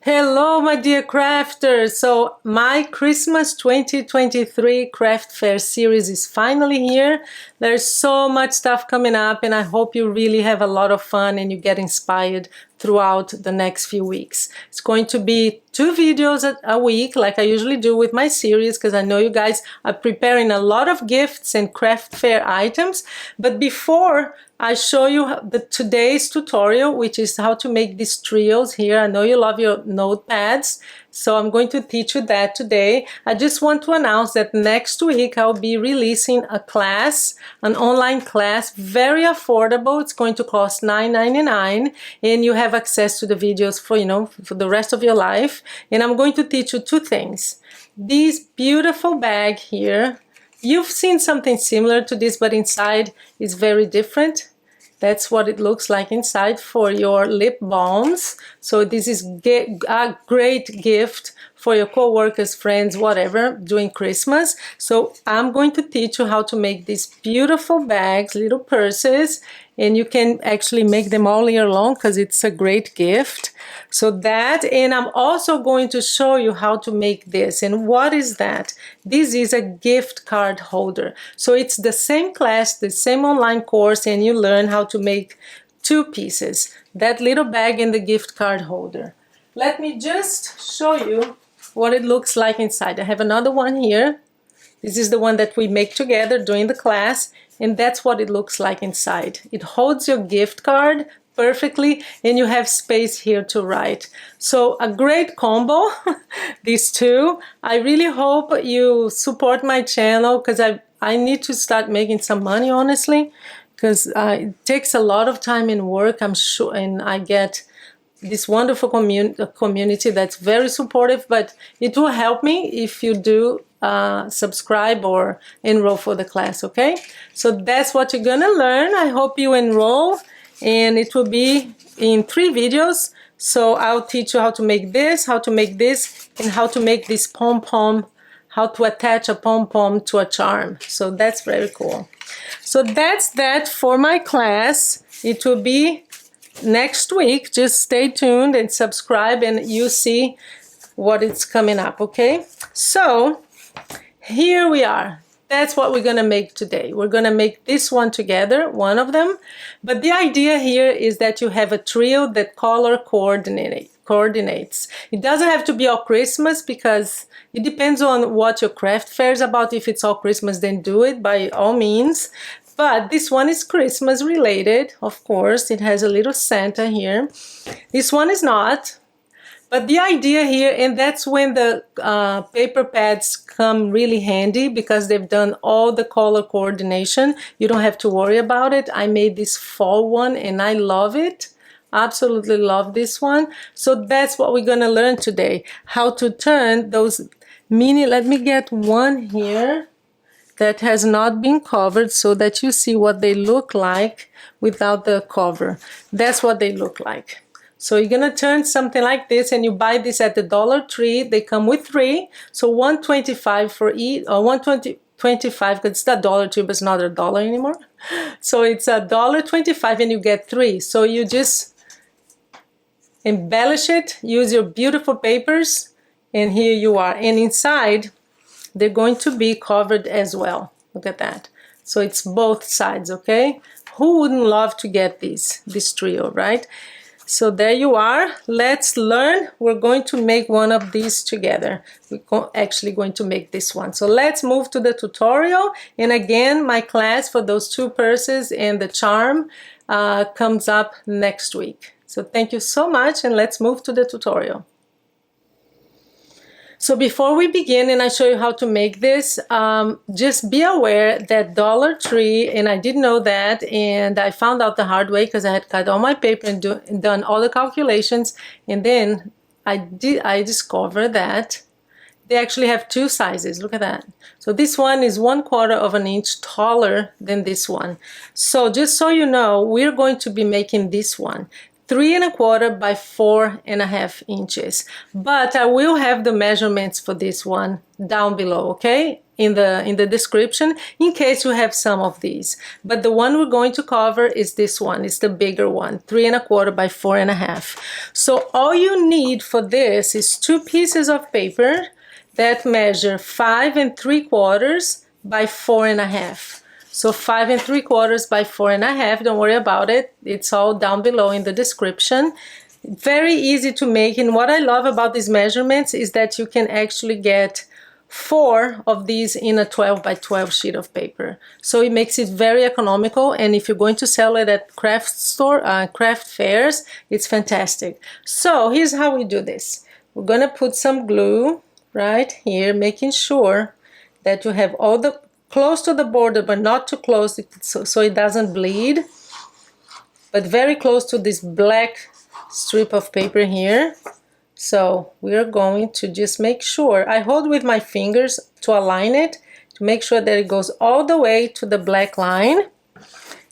Hello, my dear crafters! So my Christmas 2023 craft fair series is finally here. There's so much stuff coming up and I hope you really have a lot of fun and you get inspired throughout the next few weeks. It's going to be 2 videos a week like I usually do with my series because I know you guys are preparing a lot of gifts and craft fair items. But before I show you today's tutorial, which is how to make these trios here. I know you love your notepads, so I'm going to teach you that today. I just want to announce that next week I'll be releasing a class, an online class, very affordable. It's going to cost $9.99 and you have access to the videos for the rest of your life. And I'm going to teach you 2 things. This beautiful bag here. You've seen something similar to this, but inside is very different. That's what it looks like inside for your lip balms. So this is a great gift for your co-workers, friends, whatever, during Christmas. So I'm going to teach you how to make these beautiful bags, little purses, and you can actually make them all year long because it's a great gift. So that, and I'm also going to show you how to make this. And what is that? This is a gift card holder. So it's the same class, the same online course, and you learn how to make 2 pieces, that little bag and the gift card holder. Let me just show you what it looks like inside. I have another one here. This is the one that we make together during the class, and that's what it looks like inside. It holds your gift card perfectly, and you have space here to write. So a great combo, these 2. I really hope you support my channel because I need to start making some money, honestly, because it takes a lot of time and work, I'm sure, and I get this wonderful community that's very supportive, but it will help me if you do subscribe or enroll for the class, okay? So that's what you're gonna learn. I hope you enroll, and it will be in 3 videos. So I'll teach you how to make this, and how to make this pom-pom, how to attach a pom-pom to a charm. So that's very cool. So that's that for my class. It will be next week. Just stay tuned and subscribe and you see what is coming up, okay? So here we are. That's what we're gonna make today. We're gonna make this one together, one of them. But the idea here is that you have a trio that color coordinates. It doesn't have to be all Christmas because it depends on what your craft fair is about. If it's all Christmas, then do it by all means. But this one is Christmas related, of course. It has a little Santa here. This one is not. But the idea here, and that's when the paper pads come really handy because they've done all the color coordination. You don't have to worry about it. I made this fall one and I love it. Absolutely love this one. So that's what we're gonna learn today. How to turn those mini, let me get one here that has not been covered so that you see what they look like without the cover. That's what they look like. So you're gonna turn something like this, and you buy this at the Dollar Tree. They come with 3, so $1.25 for each, or $1.25 because it's the Dollar Tree, but it's not $1 anymore. So it's $1.25 and you get 3. So you just embellish it, use your beautiful papers, and here you are. And inside, they're going to be covered as well. Look at that. So it's both sides, okay? Who wouldn't love to get this trio, right? So there you are. Let's learn. We're going to make one of these together. We're actually going to make this one. So let's move to the tutorial. And again, my class for those 2 purses and the charm comes up next week. So thank you so much, and let's move to the tutorial. So before we begin and I show you how to make this, just be aware that Dollar Tree, and I didn't know that, and I found out the hard way because I had cut all my paper and done all the calculations, and then I discovered that they actually have 2 sizes. Look at that. So this one is 1/4 of an inch taller than this one. So just so you know, we're going to be making this one 3¼ by 4½ inches. But I will have the measurements for this one down below, okay? in the description in case you have some of these. But the one we're going to cover is this one. It's the bigger one, 3 1/4 by 4 1/2. So all you need for this is 2 pieces of paper that measure 5 3/4 by 4 1/2. So 5 3/4 by 4 1/2. Don't worry about it. It's all down below in the description. Very easy to make, and what I love about these measurements is that you can actually get 4 of these in a 12 by 12 sheet of paper. So it makes it very economical, and if you're going to sell it at craft fairs, it's fantastic. So here's how we do this. We're gonna put some glue right here, making sure that you have all the close to the border, but not too close so it doesn't bleed, but very close to this black strip of paper here. So we're going to just make sure, I hold with my fingers to align it, to make sure that it goes all the way to the black line.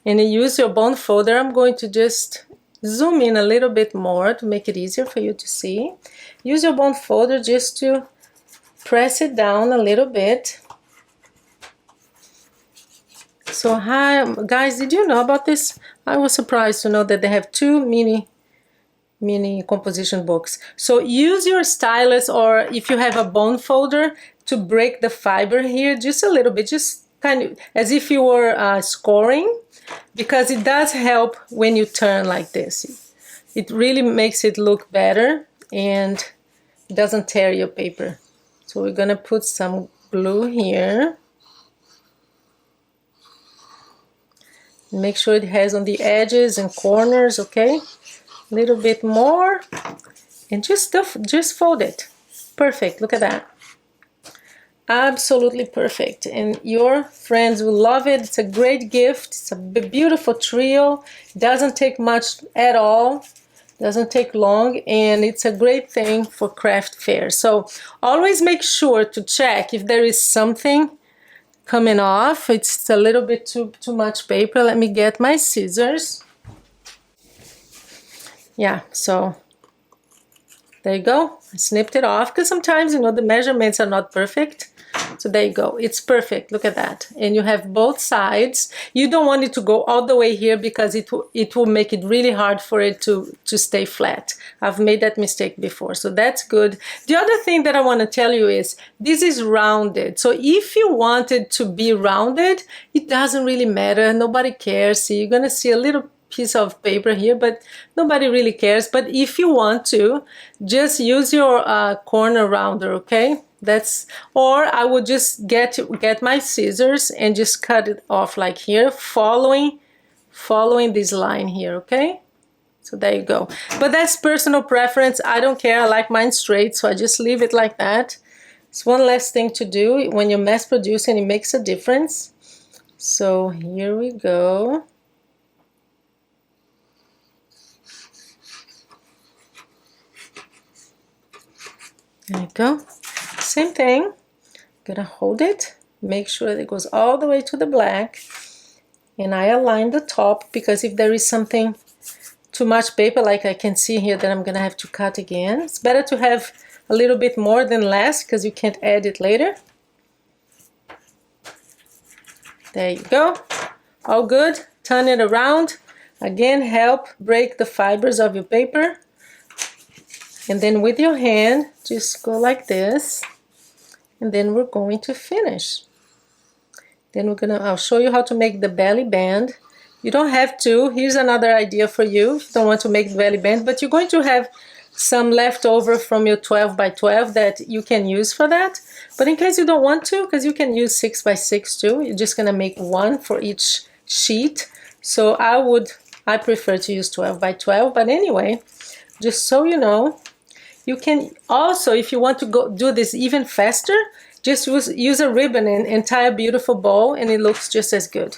And you use your bone folder. I'm going to just zoom in a little bit more to make it easier for you to see. Use your bone folder just to press it down a little bit. So hi guys, did you know about this? I was surprised to know that they have 2 mini composition books. So use your stylus, or if you have a bone folder, to break the fiber here just a little bit, just kind of as if you were scoring, because it does help when you turn like this. It really makes it look better and it doesn't tear your paper. So we're gonna put some glue here. Make sure it has on the edges and corners, okay? A little bit more, and just fold it. Perfect, look at that. Absolutely perfect, and your friends will love it. It's a great gift. It's a beautiful trio. Doesn't take much at all, doesn't take long, and it's a great thing for craft fairs. So always make sure to check if there is something coming off. It's a little bit too much paper. Let me get my scissors. Yeah, so there you go. I snipped it off because sometimes, you know, the measurements are not perfect. So there you go. It's perfect. Look at that. And you have both sides. You don't want it to go all the way here because it will make it really hard for it to stay flat. I've made that mistake before, so that's good. The other thing that I want to tell you is this is rounded. So if you want it to be rounded, it doesn't really matter. Nobody cares. See, you're going to see a little piece of paper here, but nobody really cares. But if you want to, just use your corner rounder, okay? Or I would just get my scissors and just cut it off like here, following this line here, okay? So there you go. But that's personal preference. I don't care. I like mine straight, so I just leave it like that. It's one less thing to do. When you're mass producing, it makes a difference. So here we go. There you go. Same thing. Gonna hold it, make sure that it goes all the way to the black, and I align the top, because if there is something too much paper, like I can see here, that I'm gonna have to cut again. It's better to have a little bit more than less, because you can't add it later. There you go. All good. Turn it around. Again, help break the fibers of your paper. And then with your hand, just go like this. And then we're going to finish. Then I'll show you how to make the belly band. You don't have to. Here's another idea for you if you don't want to make the belly band, but you're going to have some left over from your 12 by 12 that you can use for that. But in case you don't want to, because you can use 6 by 6 too, you're just gonna make one for each sheet. So I prefer to use 12 by 12, but anyway, just so you know, you can also, if you want to do this even faster, just use a ribbon and tie a beautiful bow, and it looks just as good.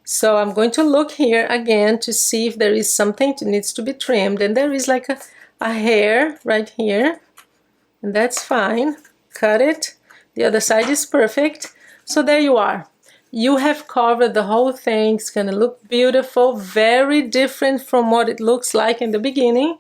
So I'm going to look here again to see if there is something that needs to be trimmed, and there is like a hair right here, and that's fine. Cut it. The other side is perfect. So there you are. You have covered the whole thing. It's gonna look beautiful, very different from what it looks like in the beginning.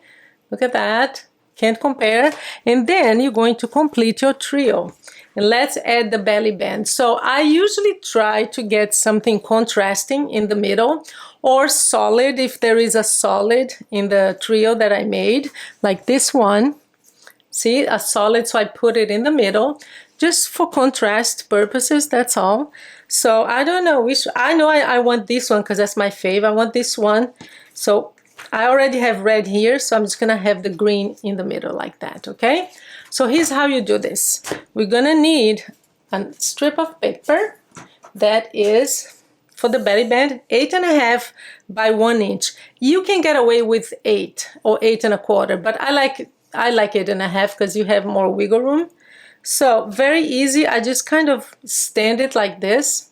Look at that. can't compare. And then you're going to complete your trio. And let's add the belly band. So I usually try to get something contrasting in the middle, or solid if there is a solid in the trio that I made, like this one. See, a solid, so I put it in the middle, just for contrast purposes, that's all. So I don't know which, I know I want this one because that's my favorite. I want this one. So I already have red here, so I'm just gonna have the green in the middle like that, okay? So here's how you do this. We're gonna need a strip of paper that is, for the belly band, 8.5 by 1 inch. You can get away with 8 or 8.25, but I like 8.5 because you have more wiggle room. So very easy. I just kind of stand it like this,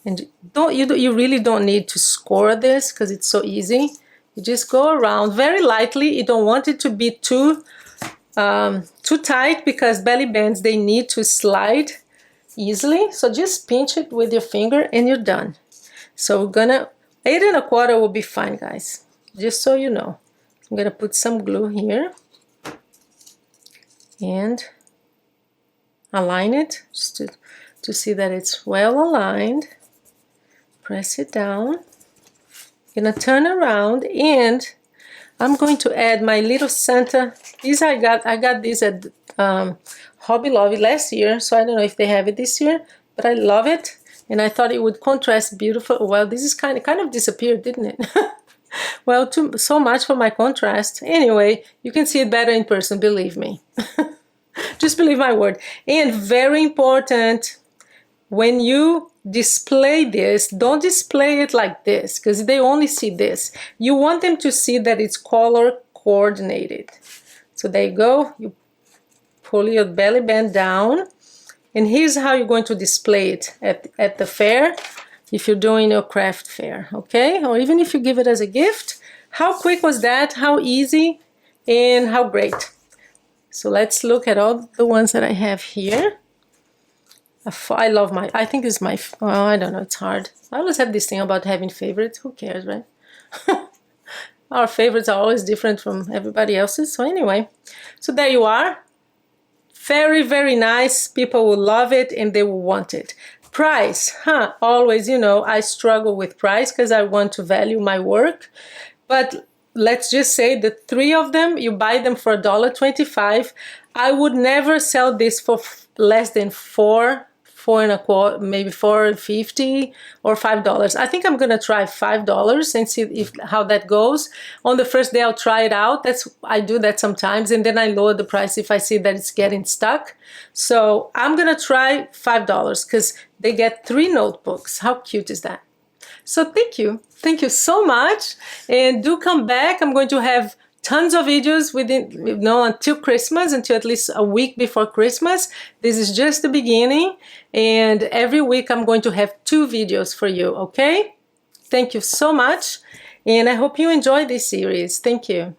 and you really don't need to score this because it's so easy. You just go around very lightly. You don't want it to be too tight because belly bands, they need to slide easily. So just pinch it with your finger and you're done. So we're gonna 8.25 will be fine, guys. Just so you know. I'm gonna put some glue here and align it just to see that it's well aligned. Press it down. Gonna turn around, and I'm going to add my little Santa. These I got these at Hobby Lobby last year, so I don't know if they have it this year, but I love it, and I thought it would contrast beautiful. Well, this is kind of disappeared, didn't it? Well, so much for my contrast. Anyway, you can see it better in person, believe me. Just believe my word. And very important, when you display this, don't display it like this because they only see this. You want them to see that it's color coordinated. So there you go. You pull your belly band down, and here's how you're going to display it at the fair if you're doing your craft fair, okay? Or even if you give it as a gift. How quick was that? How easy and how great. So let's look at all the ones that I have here. I love I think it's my, well, I don't know, it's hard. I always have this thing about having favorites. Who cares, right? Our favorites are always different from everybody else's. So anyway, so there you are. Very, very nice. People will love it and they will want it. Price, always, you know, I struggle with price because I want to value my work. But let's just say the 3 of them, you buy them for $1.25. I would never sell this for less than $4.25, maybe $4.50 or $5. I think I'm gonna try $5 and see how that goes. On the first day, I'll try it out. I do that sometimes, and then I lower the price if I see that it's getting stuck. So I'm gonna try $5 because they get 3 notebooks. How cute is that? So thank you so much, and do come back. I'm going to have tons of videos within, you know, until Christmas, until at least a week before Christmas. This is just the beginning, and every week I'm going to have 2 videos for you, okay? Thank you so much, and I hope you enjoy this series. Thank you.